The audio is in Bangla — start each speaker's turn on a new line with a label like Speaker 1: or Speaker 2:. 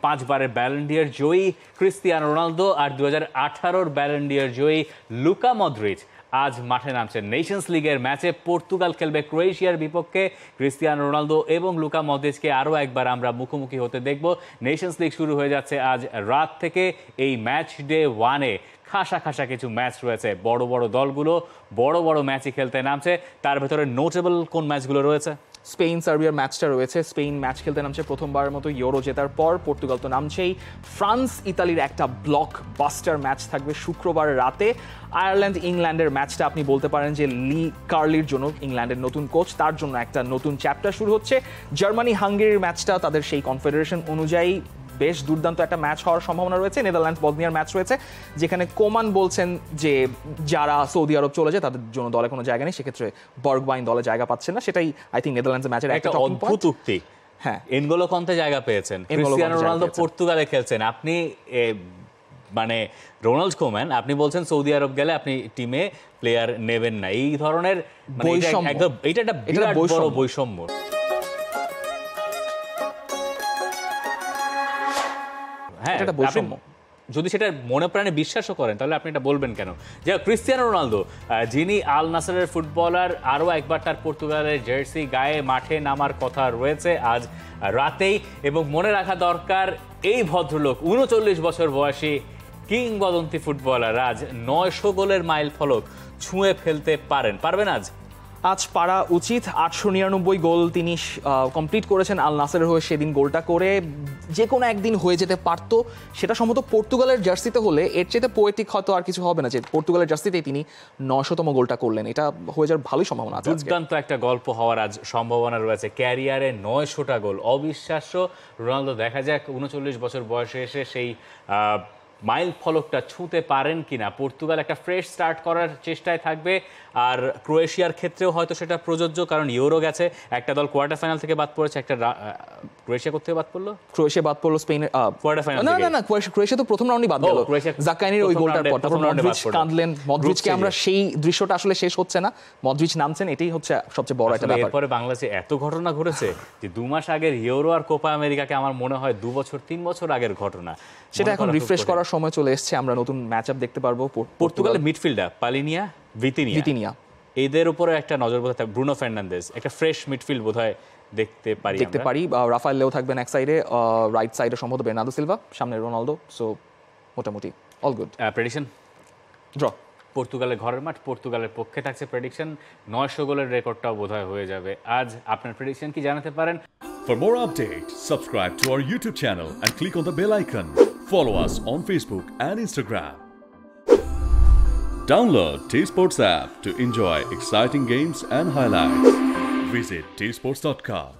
Speaker 1: 5বারের Ballon d'Or Cristiano Ronaldo আর 2018-র Ballon d'Or Luka Modric আজ মাঠে নামছেন নেশনস লিগের ম্যাচে। পর্তুগাল খেলবে ক্রোয়েশিয়ার বিপক্ষে। ক্রিস্টিয়ানো রোনালদো এবং লুকা মদ্রিচকে আরও একবার আমরা মুখোমুখি হতে দেখব। নেশনস লিগ শুরু হয়ে যাচ্ছে আজ রাত থেকে। এই ম্যাচ ডে 1-এ খাসা কিছু ম্যাচ রয়েছে। বড় বড় দলগুলো বড় বড় ম্যাচই খেলতে নামছে। তার ভেতরে নোটেবল কোন ম্যাচগুলো রয়েছে?
Speaker 2: স্পেন সার্বিয়ার ম্যাচটা রয়েছে। স্পেন ম্যাচ খেলতে নামছে প্রথমবারের মতো ইউরো জেতার পর। পর্তুগাল তো নামছেই। ফ্রান্স ইতালির একটা ব্লক বাস্টার ম্যাচ থাকবে শুক্রবার রাতে। আয়ারল্যান্ড ইংল্যান্ডের ম্যাচটা আপনি বলতে পারেন যে লি কার্লির জন্য, ইংল্যান্ডের নতুন কোচ, তার জন্য একটা নতুন চ্যাপ্টার শুরু হচ্ছে। জার্মানি হাঙ্গেরির ম্যাচটা তাদের সেই কনফেডারেশন অনুযায়ী বেশ দুর্দান্ত একটা ম্যাচ হওয়ার সম্ভাবনা রয়েছে। নেদারল্যান্ডস বসনিয়ার ম্যাচ রয়েছে, যেখানে কোমান বলছেন যে যারা সৌদি আরব চলে যায় তাদের জন্য দলে কোনো জায়গা নেই, সেক্ষেত্রে বর্গবাইন দলে জায়গা পাচ্ছেন না। সেটাই আই থিঙ্ক নেদারল্যান্ডসের ম্যাচের একটা
Speaker 1: অদ্ভুত উক্তি।
Speaker 2: হ্যাঁ,
Speaker 1: এনগোলো কন্তে জায়গা পেয়েছেন, ক্রিস্টিয়ানো রোনালদো পর্তুগালে খেলছেন, আপনি মানে রোনাল্ড কোম্যান আপনি বলছেন সৌদি আরব গেলে আপনি টিমে প্লেয়ার নেবেন না। এই ধরনের এটা একটা বিরাট বড় বৈষম্য। হ্যাঁ, যদি সেটা মনে প্রাণে বিশ্বাসও করেন তাহলে আপনি এটা বলবেন কেন? যে ক্রিস্টিয়ানো রোনালদো, যিনি আল নাসরের ফুটবলার, আরও একবার তার পর্তুগালের জার্সি গায়ে মাঠে নামার কথা রয়েছে আজ রাতেই। এবং মনে রাখা দরকার, এই ভদ্রলোক 39 বছর বয়সী কিংবদন্তি ফুটবলার আজ 900 গোলের মাইল ফলক ছুঁয়ে ফেলতে পারবেন।
Speaker 2: আজ পারা উচিত। 899 গোল তিনি কমপ্লিট করেছেন আল নাসেরের হয়ে। সেদিন গোলটা করে যে কোনো একদিন হয়ে যেতে পারতো। সেটা সম্ভবত পর্তুগালের জার্সিতে হলে এর চেয়ে পোয়েটিক হয়তো আর কিছু হবে না, যে পর্তুগালের জার্সিতেই তিনি 900তম গোলটা করলেন। এটা হয়ে যাওয়ার ভালোই সম্ভাবনা আছে।
Speaker 1: দুর্দান্ত একটা গল্প হওয়ার আজ সম্ভাবনা রয়েছে। ক্যারিয়ারে 900টা গোল, অবিশ্বাস্য। রোনালদো দেখা যাক 39 বছর বয়সে এসে সেই মাইল ফলকটা ছুঁতে পারেন কিনা। পর্তুগাল একটা ফ্রেশ স্টার্ট করার চেষ্টায় থাকবে। আর ক্রোয়েশিয়ার ক্ষেত্রেও হয়তো সেটা প্রযোজ্য, কারণ ইউরো গেছে, একটা দল কোয়ার্টার ফাইনাল থেকে বাদ পড়েছে, একটা ক্রোয়েশিয়া কোথা থেকে বাদ পড়লো?
Speaker 2: ক্রোয়েশিয়া বাদ পড়লো স্পেনের কোয়ার্টার ফাইনাল। না, ক্রোয়েশিয়া তো প্রথম রাউন্ডই বাদ গেল জাকাইনির ওই গোলটার পর। তারপর মদ্রিচ কাঁদলেন। মদ্রিচকে আমরা সেই দৃশ্যটা আসলে শেষ হচ্ছে না, মদ্রিচ নামছেন, এটাই হচ্ছে সবচেয়ে বড় একটা ব্যাপার।
Speaker 1: এরপরে বাংলাদেশে এত ঘটনা ঘটেছে যে 2 মাস আগের ইউরো আর কোপা আমেরিকাকে আমার মনে হয় 2 বছর 3 বছর আগের ঘটনা।
Speaker 2: সেটা এখন রিফ্রেশ করার সময় চলে এসেছে। আমরা নতুন ম্যাচ আপ দেখতে পারবো।
Speaker 1: পর্তুগালের মিডফিল্ডার পালিনিয়া, ভিতিনিয়া, এদের উপরে একটা নজর বোধহয় থাকবে। ব্রুনো ফার্নান্দেজ, একটা ফ্রেশ মিডফিল্ড বোধহয় দেখতে পারি।
Speaker 2: রাফায়েল লেও থাকবেন এক সাইডে, রাইট সাইডে সম্ভবত বের্নার্দো সিলভা, সামনে রোনালদো। সো মোটামুটি অল গুড।
Speaker 1: Prediction
Speaker 2: draw.
Speaker 1: পর্তুগালের ঘরের মাঠ, পর্তুগালের পক্ষে থাকছে। প্রেডিকশন 900 গোলের রেকর্ডটাও বোধহয় হয়ে যাবে আজ। আপনার প্রেডিকশন কি জানাতে পারেন?
Speaker 3: For more updates, subscribe to our YouTube channel and click on the bell icon. Follow us on Facebook and Instagram. Download T-Sports app to enjoy exciting games and highlights. Visit tsports.com.